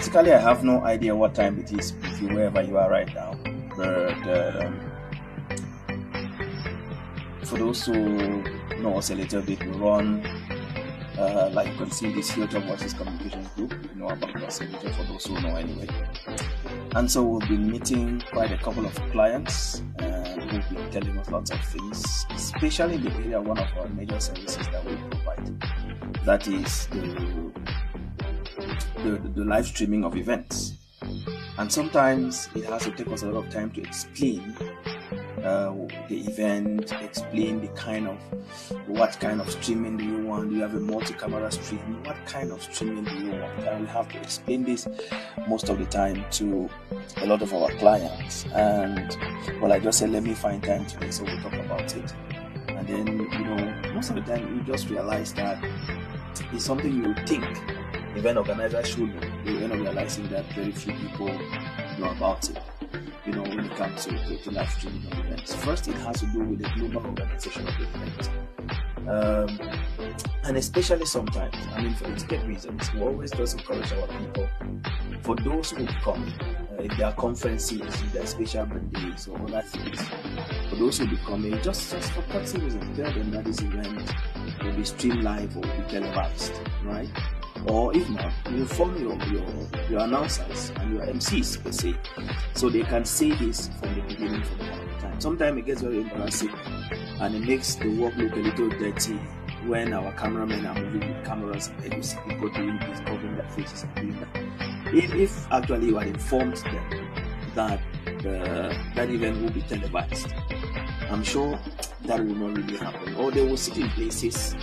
Basically, I have no idea what time it is if you wherever you are right now. But for those who know us a little bit, we run, like you can see, this Hilton Voices Communications Group. You know about us a little for those who know anyway. And so we'll be meeting quite a couple of clients who'll be telling us lots of things, especially in the area of one of our major services that we provide. That is the live streaming of events. And sometimes it has to take us a lot of time to explain the event, explain the what kind of streaming do you want? Do you have a multi-camera stream? What kind of streaming do you want? And we have to explain this most of the time to a lot of our clients. And well, I just said, let me find time today, so we'll talk about it. And then, most of the time you just realize that it's something you think event organizers should know. You end up realizing that very few people know about it. When it comes to live streaming of events. First, it has to do with the global organization of the event. And especially sometimes, for etiquette reasons, we always just encourage our people, for those who come, if there are conferences, if there are special birthdays or other things, for those who be coming, just for courtesy reasons, tell them that this event will be streamed live or will be televised, right? Or if not, you inform your announcers and your MCs per se, so they can say this from the beginning, from the time. Sometimes it gets very embarrassing and it makes the work look a little dirty when our cameramen are moving with cameras and you see people doing this, covering their faces and doing that. If actually you had informed them that that event will be televised, I'm sure that will not really happen. Or they will sit in places,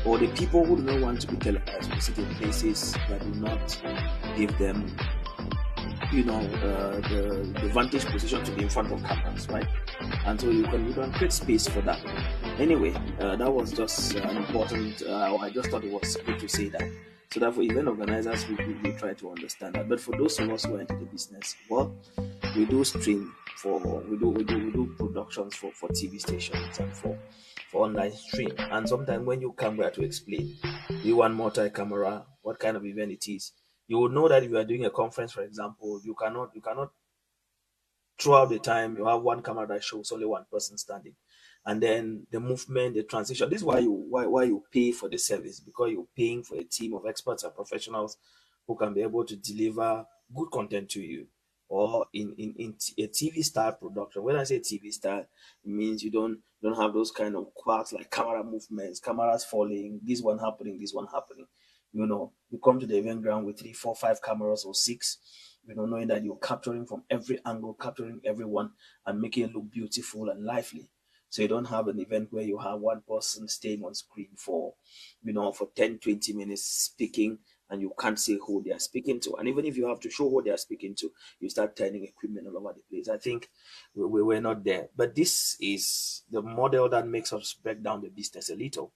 or the people who do not want to be televised will sit in places that do not give them, the vantage position to be in front of cameras, right? And so you can create space for that. Anyway, that was just an important. I just thought it was good to say that. So that for event organizers, we try to understand that. But for those of us who are into the business, well, we do stream we do productions for TV stations and for online stream. And sometimes when you come here to explain, you want multi-camera, what kind of event it is, you will know that if you are doing a conference, for example, you cannot throughout the time you have one camera that shows only one person standing. And then the movement, the transition. This is why you pay for the service, because you're paying for a team of experts and professionals who can be able to deliver good content to you. Or in a TV style production. When I say TV style, it means you don't have those kind of quirks like camera movements, cameras falling, this one happening. You come to the event ground with 3, 4, 5 cameras or 6. Knowing that you're capturing from every angle, capturing everyone, and making it look beautiful and lively. So you don't have an event where you have one person staying on screen for 10, 20 minutes speaking, and you can't see who they are speaking to. And even if you have to show who they are speaking to, you start turning equipment all over the place. I think we're not there. But this is the model that makes us break down the business a little.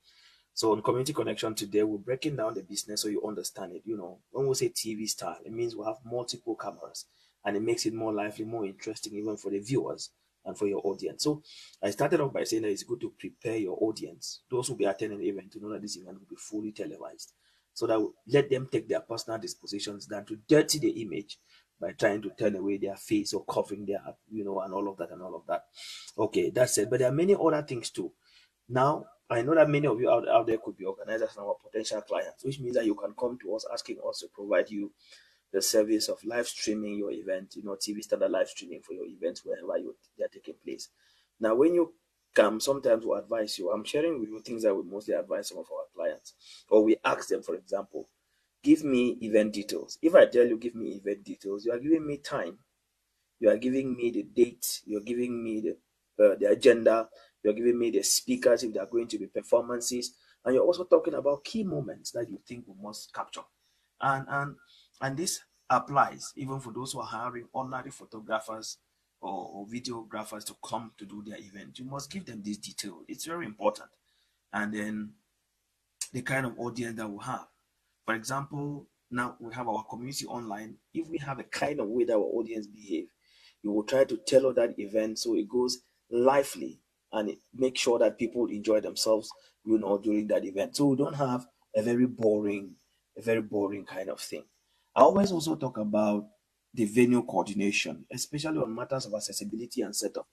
So on Community Connection today, we're breaking down the business so you understand it. When we say TV style, it means we have multiple cameras, and it makes it more lively, more interesting, even for the viewers and for your audience. So I started off by saying that it's good to prepare your audience, those who will be attending the event, to know that this event will be fully televised. So that let them take their personal dispositions than to dirty the image by trying to turn away their face or covering their, and all of that. Okay, that's it. But there are many other things too. Now, I know that many of you out there could be organizers and our potential clients, which means that you can come to us asking us to provide you the service of live streaming your event, TV standard live streaming for your events wherever they are taking place. Now, when you come, sometimes we'll advise you. I'm sharing with you things that we mostly advise some of our clients. Or we ask them, for example, give me event details. If I tell you, give me event details, you are giving me time. You are giving me the date. You're giving me the agenda. You're giving me the speakers, if there are going to be performances. And you're also talking about key moments that you think we must capture. And this applies even for those who are hiring ordinary photographers or videographers to come to do their event. You must give them this detail. It's very important. And then the kind of audience that we have. For example, now we have our community online. If we have a kind of way that our audience behave, you will try to tailor that event so it goes lively and make sure that people enjoy themselves, during that event. So we don't have a very boring kind of thing. I always also talk about the venue coordination, especially on matters of accessibility and setup.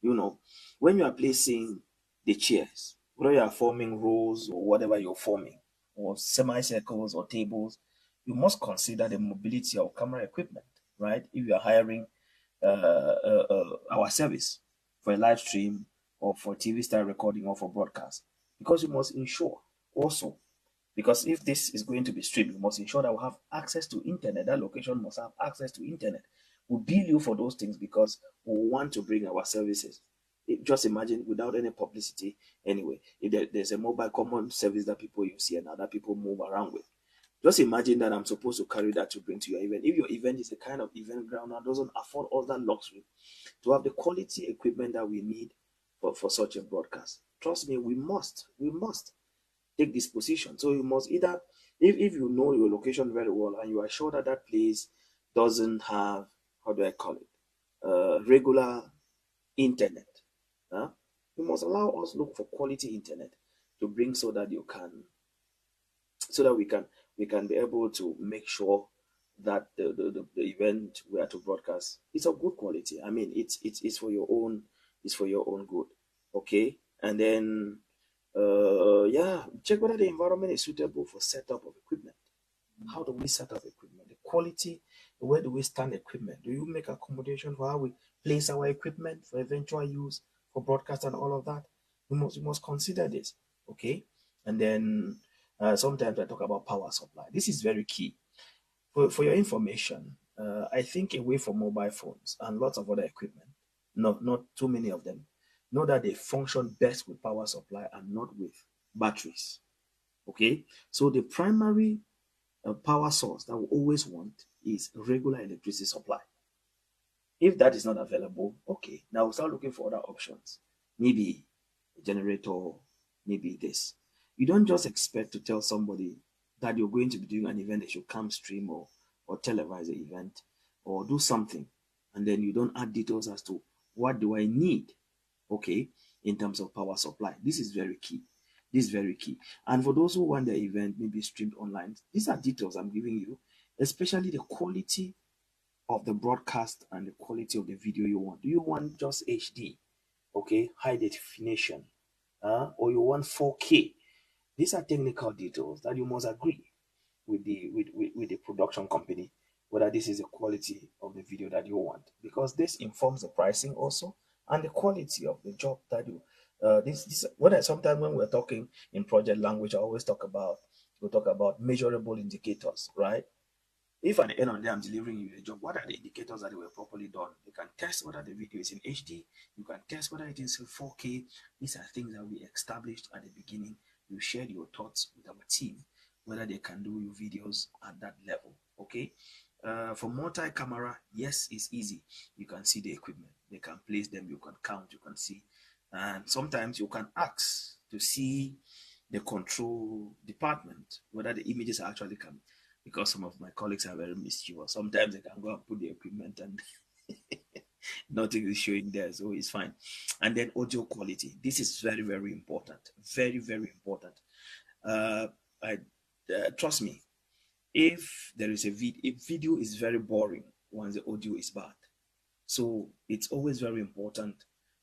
You know, when you are placing the chairs, whether you are forming rows or whatever you're forming, or semicircles or tables, you must consider the mobility of camera equipment, right? If you are hiring our service for a live stream or for TV style recording or for broadcast, because you must ensure also, because if this is going to be streamed, you must ensure that we have access to internet. That location must have access to internet. We bill you for those things because we want to bring our services. Just imagine without any publicity anyway. If there's a mobile common service that people use here now that people move around with. Just imagine that I'm supposed to carry that to bring to your event. If your event is a kind of event ground that doesn't afford us that luxury to have the quality equipment that we need for such a broadcast, trust me, we must take this position. So you must either, if you know your location very well and you are sure that that place doesn't have, how do I call it, regular internet, huh? You must allow us look for quality internet to bring so that you can, so that we can be able to make sure that the event we are to broadcast is of good quality. I mean, it's for your own, it's for your own good. Okay. And then yeah, check whether the environment is suitable for setup of equipment. How do we set up equipment? The quality, where do we stand equipment? Do you make accommodation for how we place our equipment for eventual use for broadcast and all of that? We must consider this, okay? And then sometimes I talk about power supply. This is very key. For your information, I think away from mobile phones and lots of other equipment, not too many of them, know that they function best with power supply and not with batteries. Okay, so the primary power source that we always want is regular electricity supply. If that is not available, okay, now we'll start looking for other options. Maybe a generator, maybe this. You don't just expect to tell somebody that you're going to be doing an event, they should come stream or televise the event or do something, and then you don't add details as to what do I need, okay, in terms of power supply. This is very key. This is very key. And for those who want the event maybe streamed online, these are details I'm giving you, especially the quality of the broadcast and the quality of the video you want. Do you want just HD, okay, high definition, or you want 4K? These are technical details that you must agree with the production company whether this is the quality of the video that you want, because this informs the pricing also and the quality of the job that you this what I sometimes when we're talking in project language, I always talk about, we talk about measurable indicators, right? If at the end of the day I'm delivering you a job, what are the indicators that they were properly done? You can test whether the video is in HD, you can test whether it is in 4K. These are things that we established at the beginning. You shared your thoughts with our team, whether they can do your videos at that level. Okay. For multi-camera, yes, it's easy. You can see the equipment. They can place them, you can count, you can see. And sometimes you can ask to see the control department, whether the images are actually coming, because some of my colleagues are very mischievous. Sometimes they can go and put the equipment and nothing is showing there, so it's fine. And then audio quality. This is very, very important. Very, very important. Uh, I trust me. If there is a video is very boring once the audio is bad. So it's always very important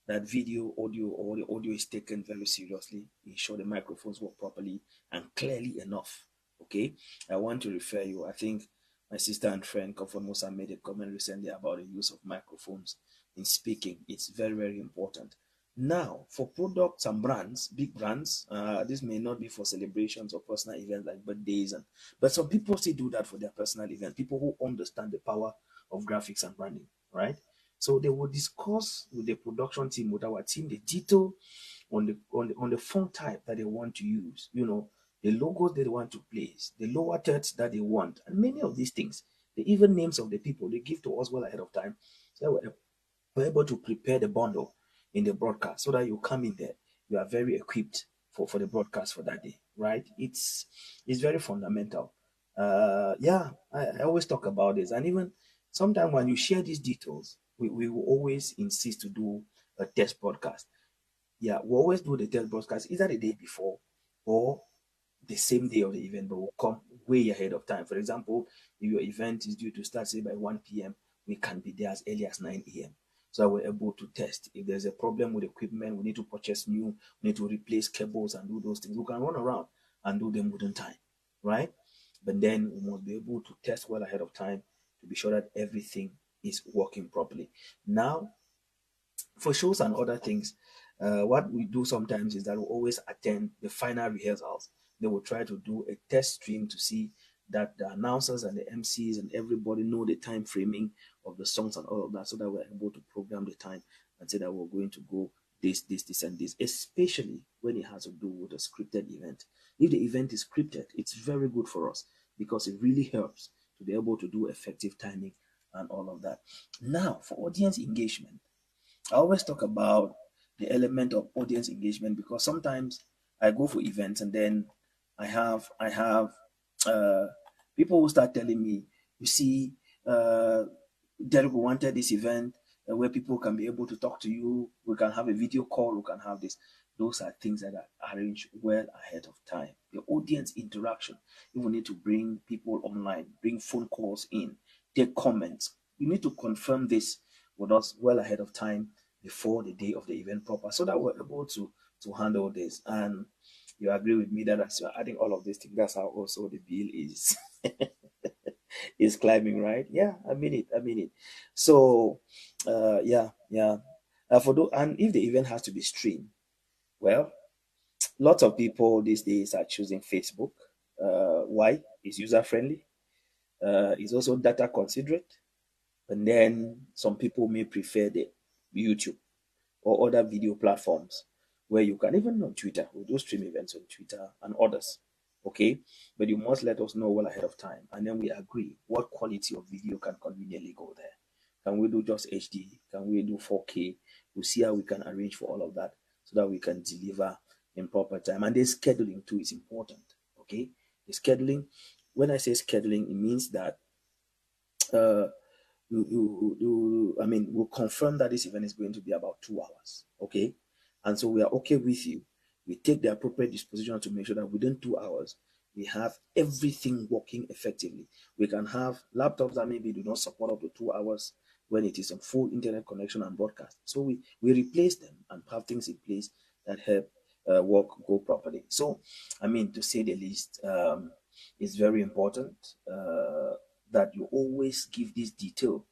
that video, audio, or the audio is taken very seriously. Ensure the microphones work properly and clearly enough. Okay. I want to refer you. I think my sister and friend Comfort Musa made a comment recently about the use of microphones in speaking. It's very, very important. Now, for products and brands, big brands, this may not be for celebrations or personal events like birthdays, but some people still do that for their personal events. People who understand the power of graphics and branding, right? So they will discuss with the production team, with our team, the detail on the font type that they want to use. The logos they want to place, the lower text that they want, and many of these things. The even names of the people they give to us well ahead of time, so we're able to prepare the bundle in the broadcast so that you come in there, you are very equipped for the broadcast for that day, right? It's very fundamental. Yeah, I always talk about this, and even sometimes when you share these details, we will always insist to do a test broadcast. Yeah, we always do the test broadcast either the day before or the same day of the event, but we'll come way ahead of time. For example, if your event is due to start say by 1 p.m., we can be there as early as 9 a.m. So that we're able to test. If there's a problem with equipment, we need to purchase new, we need to replace cables and do those things. We can run around and do them within time, right? But then we must be able to test well ahead of time to be sure that everything is working properly. Now, for shows and other things, what we do sometimes is that we always attend the final rehearsals. They will try to do a test stream to see that the announcers and the MCs and everybody know the time framing of the songs and all of that, so that we're able to program the time and say that we're going to go this, and this, especially when it has to do with a scripted event. If the event is scripted, it's very good for us because it really helps to be able to do effective timing and all of that. Now, for audience engagement, I always talk about the element of audience engagement because sometimes I go for events and then I have uh, people who start telling me, you see, Derek wanted this event where people can be able to talk to you. We can have a video call. We can have this. Those are things that are arranged well ahead of time. The audience interaction. You will need to bring people online, bring phone calls in, take comments. You need to confirm this with us well ahead of time before the day of the event proper, so that we're able to handle this. And you agree with me that as you're adding all of these things, that's how also the bill is is climbing, right? Yeah, I mean it. I mean it. So, yeah, yeah. And if the event has to be streamed, well, lots of people these days are choosing Facebook. Why? It's user friendly. It's also data considerate. And then some people may prefer the YouTube or other video platforms where you can, even on Twitter, we do stream events on Twitter and others. Okay, but you must let us know well ahead of time, and then we agree what quality of video can conveniently go there. Can we do just HD? Can we do 4K? We'll see how we can arrange for all of that so that we can deliver in proper time. And the scheduling too is important. Okay, the scheduling. When I say scheduling, it means that uh, I mean, we'll confirm that this event is going to be about 2 hours. Okay. And so we are okay with you. We take the appropriate disposition to make sure that within 2 hours, we have everything working effectively. We can have laptops that maybe do not support up to 2 hours when it is a full internet connection and broadcast. So we replace them and have things in place that help work go properly. So, I mean, to say the least, it's very important. That you always give this detail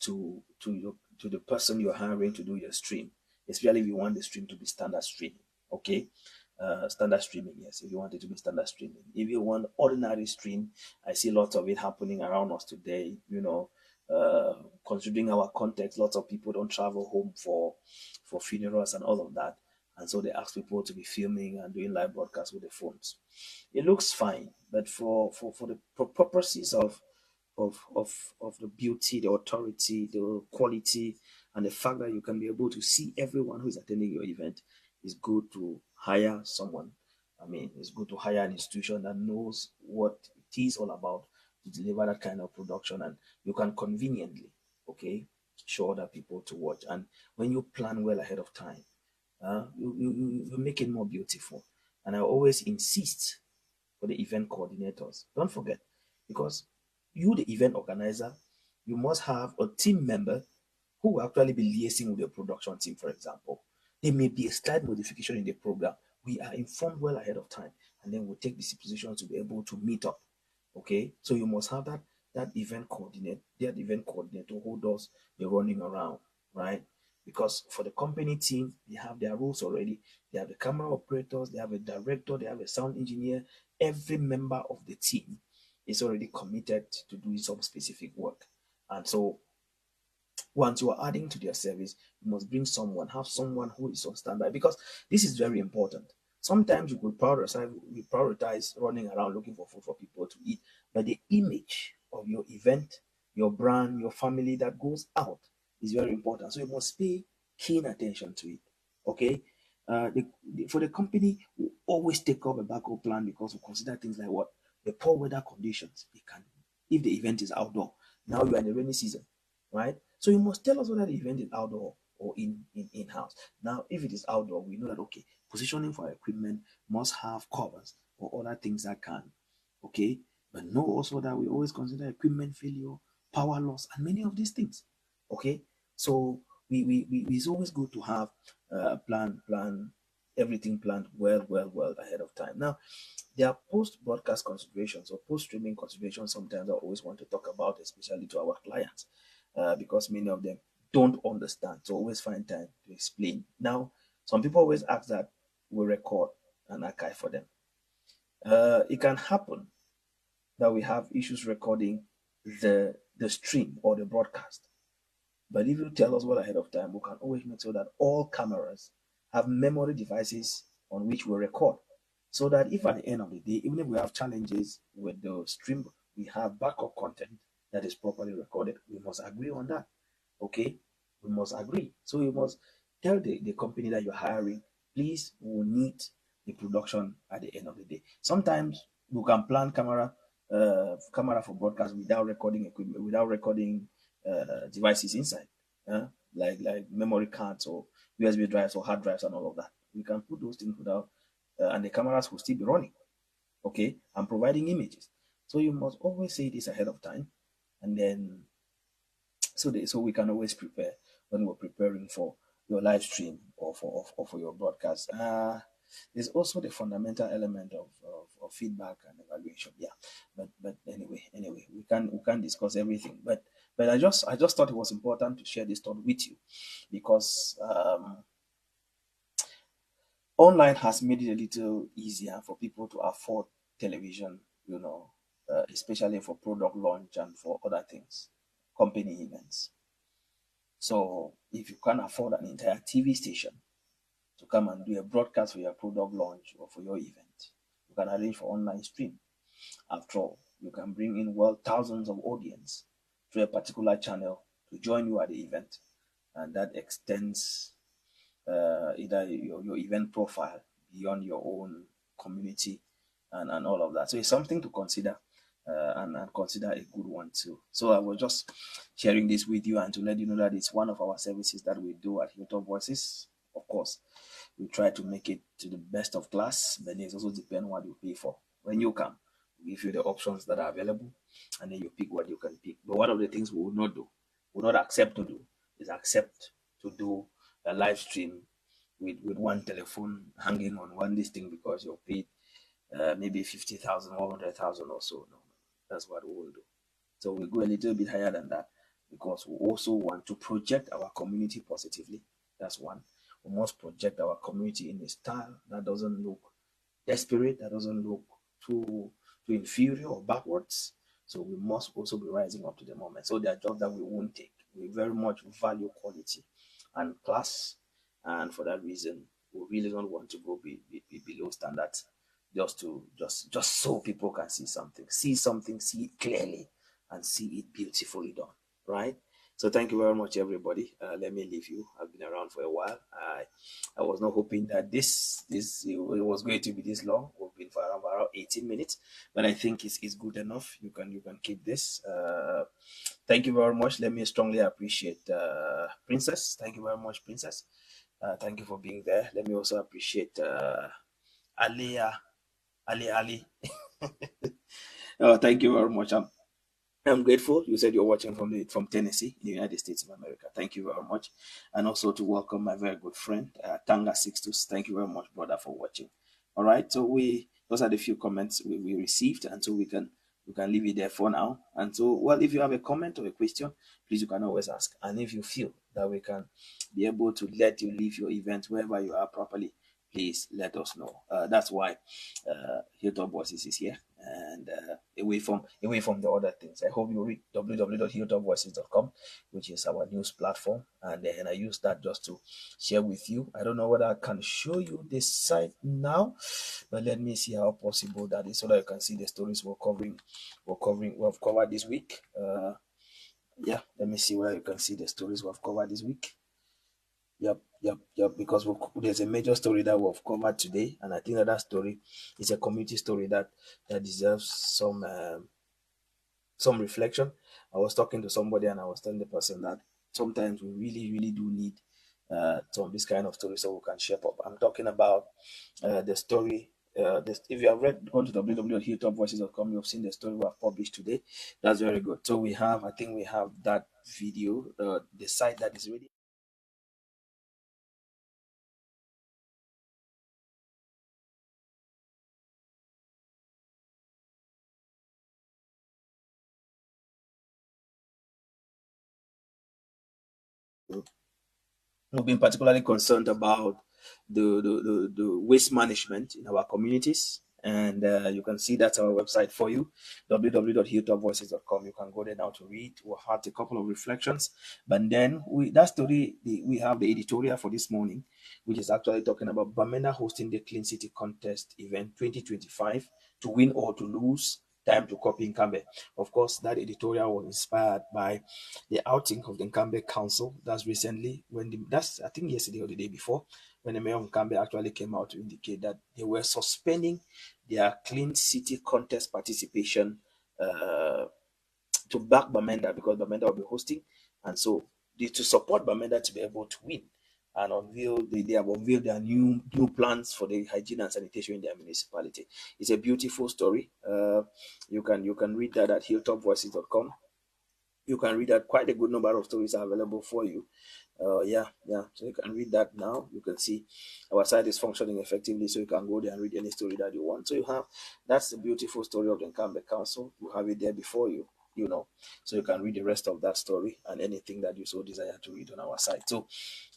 to the person you're hiring to do your stream, especially if you want the stream to be standard streaming. Okay, standard streaming. Yes, if you want it to be standard streaming. If you want ordinary stream, I see lots of it happening around us today. Considering our context, lots of people don't travel home for funerals and all of that. And so they ask people to be filming and doing live broadcasts with the phones. It looks fine, but for the purposes of the beauty, the authority, the quality, and the fact that you can be able to see everyone who is attending your event, it's good to hire someone. I mean, it's good to hire an institution that knows what it is all about to deliver that kind of production, and you can conveniently, okay, show other people to watch. And when you plan well ahead of time, you make it more beautiful. And I always insist for the event coordinators. Don't forget, because you, the event organizer, you must have a team member who will actually be liaising with the production team, for example. There may be a slight modification in the program. We are informed well ahead of time, and then we'll take this position to be able to meet up. Okay, so you must have that event coordinator who does the running around, right? Because for the company team, they have their rules already. They have the camera operators, they have a director, they have a sound engineer. Every member of the team is already committed to doing some specific work. And so once you are adding to their service, you must have someone who is on standby, because this is very important. Sometimes we prioritize running around looking for food for people to eat, but the image of your event, your brand, your family that goes out is very important. So you must pay keen attention to it. Okay. For the company, we always take up a backup plan because we consider things like what the poor weather conditions. If the event is outdoor, now you are in the rainy season, right? So you must tell us whether the event is outdoor or in house. Now, if it is outdoor, we know that okay, positioning for equipment must have covers or other things that can, okay, But know also that we always consider equipment failure, power loss, and many of these things. Okay, so it's always good to have plan everything planned well ahead of time. Now, there are post broadcast considerations or post streaming considerations. Sometimes I always want to talk about, especially to our clients, because many of them don't understand. So always find time to explain. Now, some people always ask that we record and archive for them. It can happen that we have issues recording the stream or the broadcast. But if you tell us well ahead of time, we can always make sure that all cameras have memory devices on which we record. So that if at the end of the day, even if we have challenges with the stream, we have backup content that is properly recorded. We must agree on that. Okay? We must agree. So you must tell the company that you're hiring, please, we will need the production at the end of the day. Sometimes you can plan camera for broadcast without recording equipment, without recording devices inside, uh, like memory cards or USB drives or hard drives and all of that. We can put those things without, and the cameras will still be running, okay, and providing images. So you must always say this ahead of time, and then so we can always prepare when we're preparing for your live stream or for your broadcast. There's also the fundamental element of feedback and evaluation. Yeah, but anyway, we can discuss everything. But I just thought it was important to share this thought with you because online has made it a little easier for people to afford television. Especially for product launch and for other things, company events. So if you can't afford an entire TV station to come and do a broadcast for your product launch or for your event, you can arrange for online stream. After all, you can bring in thousands of audience to a particular channel to join you at the event, and that extends either your event profile beyond your own community and all of that. So it's something to consider and consider a good one too. So I was just sharing this with you and to let you know that it's one of our services that we do at Hilltop Voices. Of course, we try to make it to the best of class, but it also depends what you pay for. When you come, we give you the options that are available, and then you pick what you can pick. But one of the things we will not do, will not accept to do, is accept to do a live stream with one telephone hanging on one this thing because you're paid maybe 50,000, 100,000 or so. No, that's what we will do. So we go a little bit higher than that because we also want to project our community positively. That's one. We must project our community in a style that doesn't look desperate, that doesn't look too inferior or backwards. So we must also be rising up to the moment. So there are jobs that we won't take. We very much value quality and class, and for that reason, we really don't want to go be below standards just so people can see something, see it clearly, and see it beautifully done, right? So thank you very much, everybody. Let me leave you. I've been around for a while. I was not hoping that this it was going to be this long. We've been for around 18 minutes, but I think it's good enough. You can keep this. Thank you very much. Let me strongly appreciate Princess. Thank you very much, Princess. Thank you for being there. Let me also appreciate Alia, Ali. Oh, thank you very much. I'm grateful. You said you're watching from Tennessee, in the United States of America. Thank you very much, and also to welcome my very good friend Tanga Sixtus. Thank you very much, brother, for watching. All right, so those are the few comments we received, and so we can leave it there for now. And so, well, if you have a comment or a question, please you can always ask. And if you feel that we can be able to let you leave your event wherever you are properly, please let us know. That's why Hilltop Voices is here, and away from the other things. I hope you read www.hilltopvoices.com, which is our news platform, and then I use that just to share with you. I don't know whether I can show you this site now, but let me see how possible that is so that you can see the stories we've covered this week. Yeah, let me see whether you can see the stories we've covered this week. Yep. Because there's a major story that we've covered today, and I think that story is a community story that deserves some reflection. I was talking to somebody, and I was telling the person that sometimes we really, really do need some of this kind of story so we can shape up. I'm talking about the story if you have read, gone to www.hilltopvoices.com, you've seen the story we have published today. That's very good. So I think we have that video, the site that is ready. We've been particularly concerned about the waste management in our communities. And you can see that's our website for you, www.hilltopvoices.com. You can go there now to read. We'll have a couple of reflections. But then that story, we have the editorial for this morning, which is actually talking about Bamenda hosting the Clean City Contest event 2025 to win or to lose. Time to copy Nkambe. Of course, that editorial was inspired by the outing of the Nkambe Council. That's recently that's I think yesterday or the day before, when the mayor of Nkambe actually came out to indicate that they were suspending their Clean City Contest participation uh, to back Bamenda because Bamenda will be hosting, and so to support Bamenda to be able to win and they have unveiled their new plans for the hygiene and sanitation in their municipality. It's a beautiful story. You can read that at hilltopvoices.com. You can read that. Quite a good number of stories are available for you. Yeah. So you can read that now. You can see our site is functioning effectively, so you can go there and read any story that you want. So that's the beautiful story of the Nkambe Council. You have it there before you, so you can read the rest of that story and anything that you so desire to read on our site. So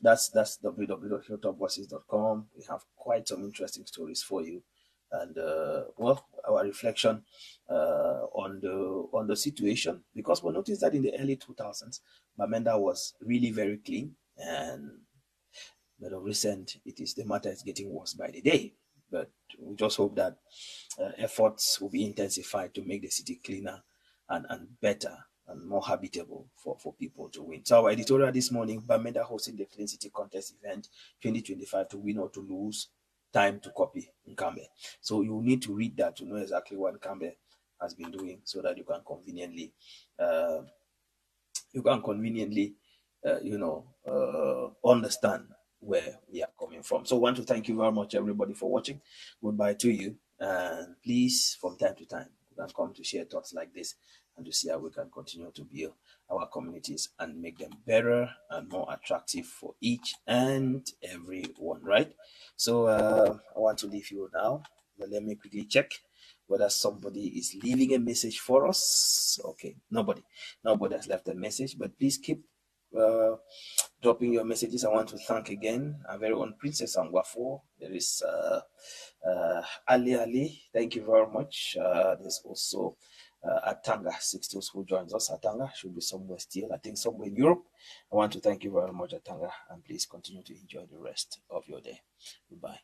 that's www.hilltopvoices.com. We have quite some interesting stories for you, and our reflection on the situation, because we noticed that in the early 2000s, Bamenda was really very clean, but of recent, the matter is getting worse by the day. But we just hope that efforts will be intensified to make the city cleaner and better and more habitable for people to win. So our editorial this morning: Bamenda hosting the Clean City Contest event 2025 to win or to lose. Time to copy Nkambe. So you need to read that to know exactly what Nkambe has been doing, so that uh, understand where we are coming from. So I want to thank you very much, everybody, for watching. Goodbye to you, and please, from time to time, you can come to share thoughts like this and to see how we can continue to build our communities and make them better and more attractive for each and every one, right? So I want to leave you now, but let me quickly check whether somebody is leaving a message for us. Okay, nobody has left a message, but please keep dropping your messages. I want to thank again our very own Princess Angwafo. There is Ali. Thank you very much. There's also Atanga Sixtus who joins us. Atanga should be somewhere still, I think somewhere in Europe. I want to thank you very much, Atanga, and please continue to enjoy the rest of your day. Goodbye.